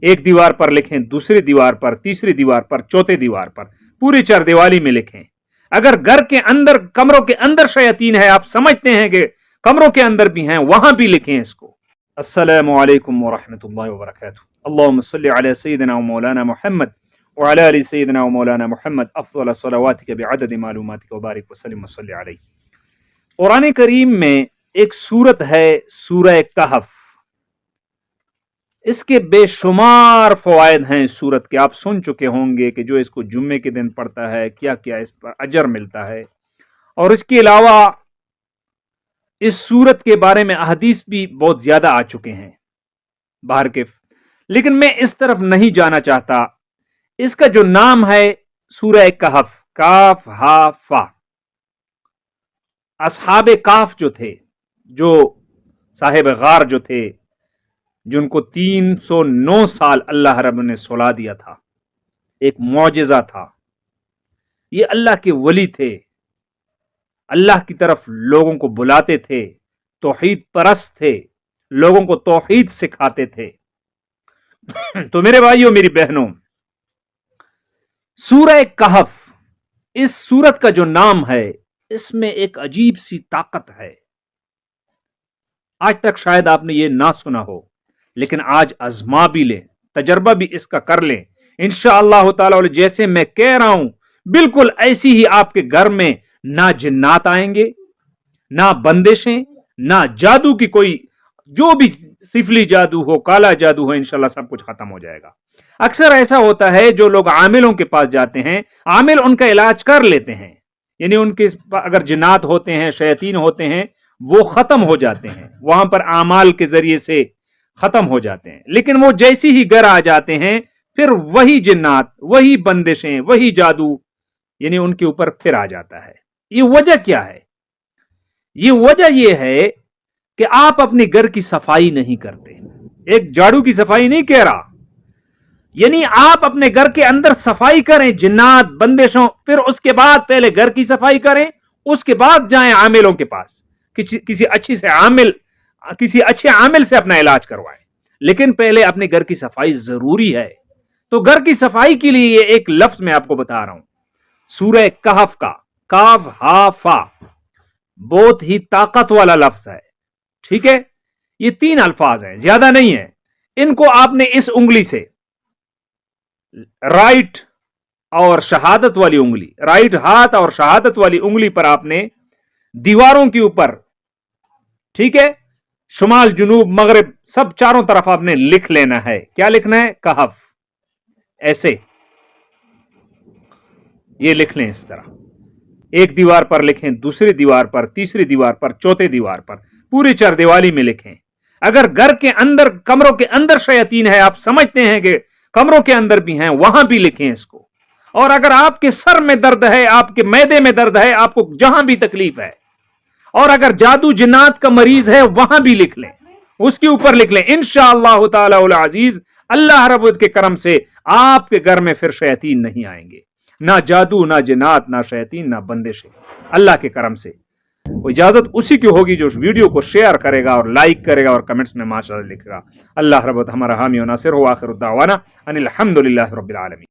एक दीवार पर लिखें, दूसरी दीवार पर, तीसरी दीवार पर, चौथी दीवार पर, पूरी चारदीवारी में लिखें। अगर घर के अंदर, कमरों के अंदर शैतान है, आप समझते हैं कि कमरों के अंदर भी हैं, वहां भी लिखें इसको। अस्सलामु अलैकुम व रहमतुल्लाहि व बरकातुहू। अल्लाहुम्मा सल्लि अला सय्यिदिना व मौलाना मुहम्मद व अला आलि सय्यिदिना व मौलाना मुहम्मद अफ़ज़ल सलावातिक बिअददि मालूमातिक व बारिक व सल्लिम व सल्लि अलैहि। कुरान करीम में एक सूरत है सूरह कहफ। इसके बेशुमार फवायद हैं इस सूरत के, आप सुन चुके होंगे कि जो इसको जुम्मे के दिन पढ़ता है क्या क्या इस पर अजर मिलता है। और इसके अलावा इस सूरत के बारे में अहदीस भी बहुत ज्यादा आ चुके हैं बाहर के, लेकिन मैं इस तरफ नहीं जाना चाहता। इसका जो नाम है सूरह कहफ, काफ हा फा, असहाबे काफ जो थे, जो साहिब गार जो थे, जिनको 309 साल अल्लाह रब ने सुला दिया था, एक मौजिजा था। ये अल्लाह के वली थे, अल्लाह की तरफ लोगों को बुलाते थे, तौहीद परस्त थे, लोगों को तौहीद सिखाते थे। तो मेरे भाइयों, मेरी बहनों, सूरह कहफ, इस सूरत का जो नाम है, इसमें एक अजीब सी ताकत है। आज तक शायद आपने ये ना सुना हो, लेकिन आज आजमा भी लें, तजर्बा भी इसका कर लें। इंशाअल्लाह ताला जैसे मैं कह रहा हूं, बिल्कुल ऐसी ही आपके घर में ना जिन्नात आएंगे, ना बंदिशें, ना जादू की कोई, जो भी सिफली जादू हो, काला जादू हो, इंशाअल्लाह सब कुछ खत्म हो जाएगा। अक्सर ऐसा होता है, जो लोग आमिलों के पास जाते हैं, आमिल उनका इलाज कर लेते हैं, यानी उनके अगर जिन्नात होते हैं, शैतान होते हैं, वो खत्म हो जाते हैं, वहां पर आमाल के जरिए से खत्म हो जाते हैं। लेकिन वो जैसे ही घर आ जाते हैं, फिर वही जिन्नात, वही बंदिशें, वही जादू यानी उनके ऊपर फिर आ जाता है। ये वजह क्या है? ये वजह ये है कि आप अपने घर की सफाई नहीं करते। एक झाड़ू की सफाई नहीं कह रहा, यानी आप अपने घर के अंदर सफाई करें जिन्नात बंदिशों, फिर उसके बाद पहले घर की सफाई करें, उसके बाद जाएं आमिलों के पास, किसी अच्छे आमिल से अपना इलाज करवाएं। लेकिन पहले अपने घर की सफाई जरूरी है। तो घर की सफाई के लिए ये एक लफ्ज मैं आपको बता रहा हूं, सूरह कहफ का, काफ हा फा, बहुत ही ताकत वाला लफ्ज है। ठीक है, ये 3 अल्फाज हैं, ज्यादा नहीं है। इनको आपने इस उंगली से, राइट और शहादत वाली उंगली, राइट हाथ और शहादत वाली उंगली पर आपने दीवारों के ऊपर, ठीक है, शुमाल जुनूब मगरिब सब चारों तरफ आपने लिख लेना है। क्या लिखना है? कहफ। ऐसे ये लिख लें इस तरह। एक दीवार पर लिखें, दूसरी दीवार पर, तीसरी दीवार पर, चौथी दीवार पर, पूरी चारदीवारी में लिखें। अगर घर के अंदर, कमरों के अंदर शैतान है, आप समझते हैं कि कमरों के अंदर भी हैं, वहां भी लिखें इसको। और अगर आपके सर में दर्द है, आपके मैदे में दर्द है, आपको जहां भी तकलीफ है, और अगर जादू जिन्नात का मरीज है, वहां भी लिख लें, उसके ऊपर लिख लें। इंशाअल्लाह ताला उल अजीज, अल्लाह रब के करम से आपके घर में फिर शैतान नहीं आएंगे, ना जादू, ना जिन्नात, ना शैतान, ना बंदिशें, अल्लाह के करम से। इजाजत उसी की होगी जो उस वीडियो को शेयर करेगा और लाइक करेगा और कमेंट्स में माशाअल्लाह लिखेगा। अल्लाह रब हमारा हामी व नासिर हो। आखिर दावाना अनिल हम्दुलिल्लाहि रब्बिल आलमीन।